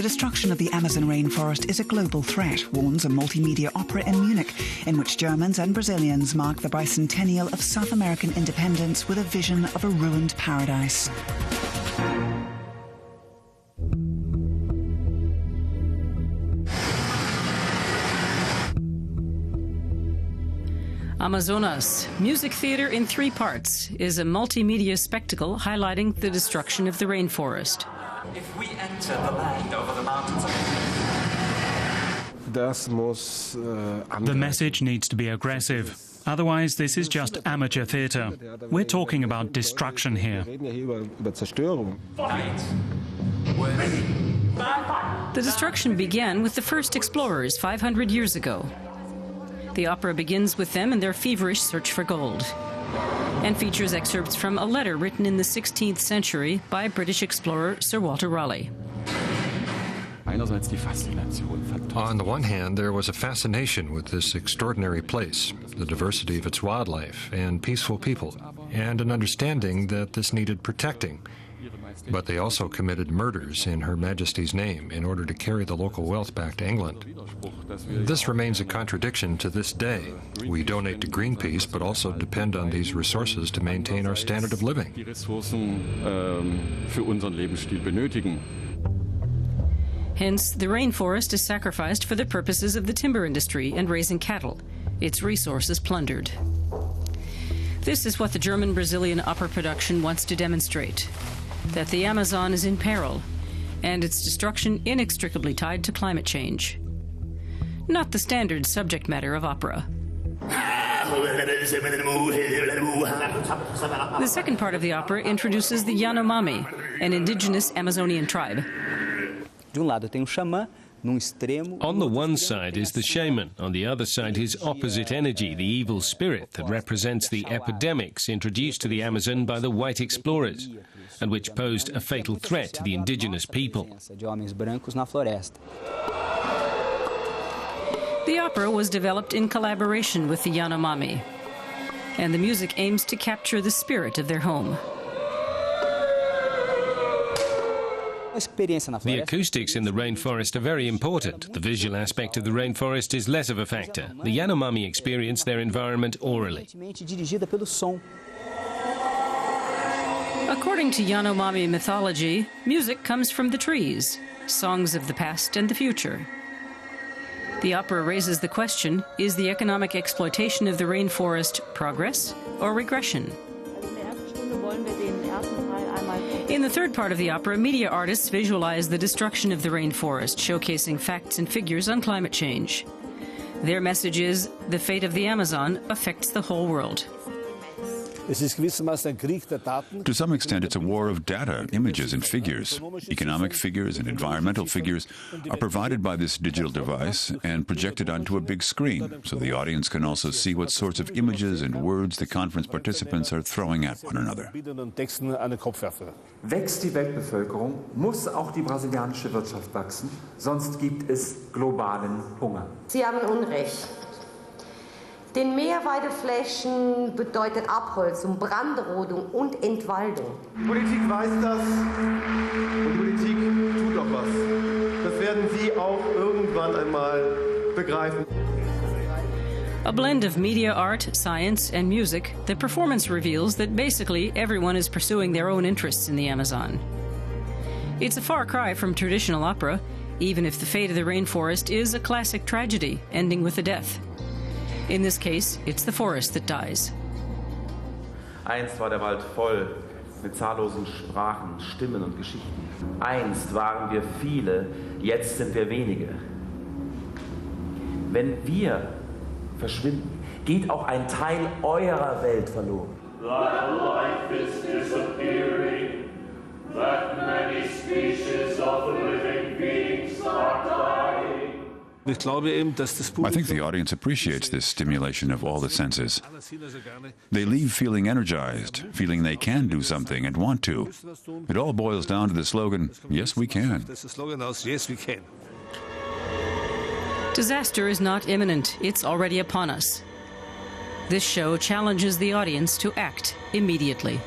destruction of the Amazon rainforest is a global threat, warns a multimedia opera in Munich, in which Germans and Brazilians mark the bicentennial of South American independence with a vision of a ruined paradise. Amazonas, music theater in 3 parts, is a multimedia spectacle highlighting the destruction of the rainforest. If we enter the land over the mountains, the message needs to be aggressive. Otherwise, this is just amateur theatre. We're talking about destruction here. The destruction began with the first explorers 500 years ago. The opera begins with them in their feverish search for gold, and features excerpts from a letter written in the 16th century by British explorer Sir Walter Raleigh. On the one hand, there was a fascination with this extraordinary place, the diversity of its wildlife and peaceful people, and an understanding that this needed protecting. But they also committed murders in Her Majesty's name in order to carry the local wealth back to England. This remains a contradiction to this day. We donate to Greenpeace, but also depend on these resources to maintain our standard of living. Hence, the rainforest is sacrificed for the purposes of the timber industry and raising cattle, its resources plundered. This is what the German-Brazilian opera production wants to demonstrate, that the Amazon is in peril, and its destruction inextricably tied to climate change. Not the standard subject matter of opera. The second part of the opera introduces the Yanomami, an indigenous Amazonian tribe. On the one side is the shaman, on the other side his opposite energy, the evil spirit that represents the epidemics introduced to the Amazon by the white explorers, and which posed a fatal threat to the indigenous people. The opera was developed in collaboration with the Yanomami, and the music aims to capture the spirit of their home. The acoustics in the rainforest are very important. The visual aspect of the rainforest is less of a factor. The Yanomami experience their environment orally. According to Yanomami mythology, music comes from the trees, songs of the past and the future. The opera raises the question, is the economic exploitation of the rainforest progress or regression? In the third part of the opera, media artists visualize the destruction of the rainforest, showcasing facts and figures on climate change. Their message is, the fate of the Amazon affects the whole world. To some extent, it's a war of data, images, and figures. Economic figures and environmental figures are provided by this digital device and projected onto a big screen, so the audience can also see what sorts of images and words the conference participants are throwing at one another. Wächst die Weltbevölkerung, muss auch die brasilianische Wirtschaft wachsen, sonst gibt es globalen Hunger. Sie haben Unrecht. Den Meerweideflächen bedeutet Abholzung, Brandrodung und Entwaldung. Die Politik weiß das und die Politik tut auch was. Das werden Sie auch irgendwann einmal begreifen. A blend of media art, science, and music, the performance reveals that basically everyone is pursuing their own interests in the Amazon. It's a far cry from traditional opera, even if the fate of the rainforest is a classic tragedy, ending with a death. In this case, it's the forest that dies. Einst war der Wald voll mit zahllosen Sprachen, Stimmen und Geschichten. Einst waren wir viele, jetzt sind wir wenige. Wenn wir verschwinden, geht auch ein Teil eurer Welt verloren. That life is disappearing, that many species of living beings are dying. I think the audience appreciates this stimulation of all the senses. They leave feeling energized, feeling they can do something and want to. It all boils down to the slogan, "Yes, we can." Disaster is not imminent, it's already upon us. This show challenges the audience to act immediately.